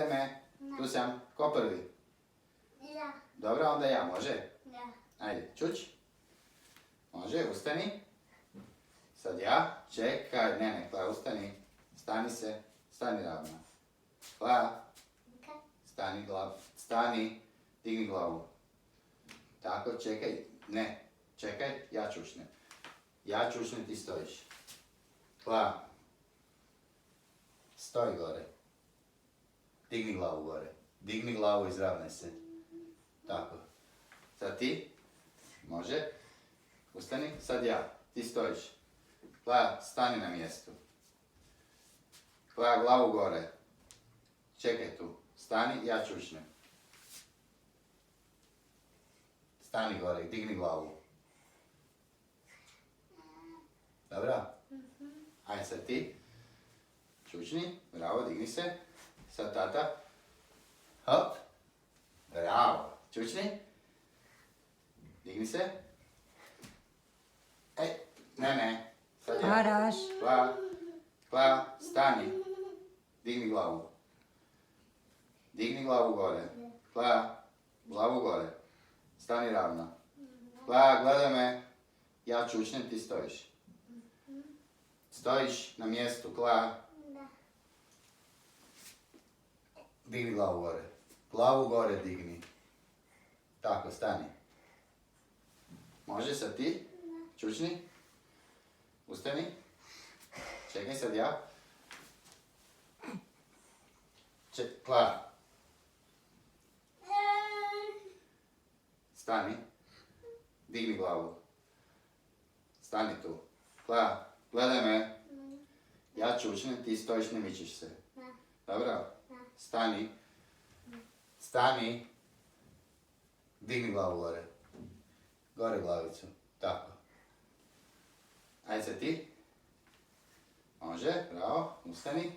me, tu sam, ko prvi? Ja. Dobro, onda ja, može? Ja. Ajde, čuć. Može, ustani. Sad ja, čekaj, ne, Kla, ustani. Stani se, stani ravno. Kla, stani, digni glavu. Tako, čekaj, ne, čekaj, ja čušnem. Ja čušnem, ti stojiš. Kla, stoj gore. Digni glavu gore. Digni glavu, izravnaj se. Tako. Sad ti. Može. Ustani. Sad ja. Ti stojiš. Kla, stani na mjestu. Kla, glavu gore. Čekaj tu. Stani, ja čušnem. Stani gore, digni glavu. Dobro? Ajde sad ti. Čučni. Bravo, digni se. Sad tata. Hop. Bravo. Čučni. Digni se. Ej, ne. Sad ja. Araš. Kla, stani. Digni glavu. Digni glavu gore. Kla, glavu gore. Stani ravno. Kla, gledaj me. Ja čučnem, ti stojiš. Stojiš na mjestu, Kla. Digni glavu gore. Glavu gore digni. Tako, stani. Može sad ti? Čučni. Ustani. Čekaj sad ja. Kla. Stani. Digni glavu. Stani tu. Kla, gledaj me. Ja čučnem, ti stojiš, ne mičiš se. Dobro? Stani. Stani. Digni glavu gore. Gore glavicu. Tako. Ajde sad ti. Može, bravo. Ustani.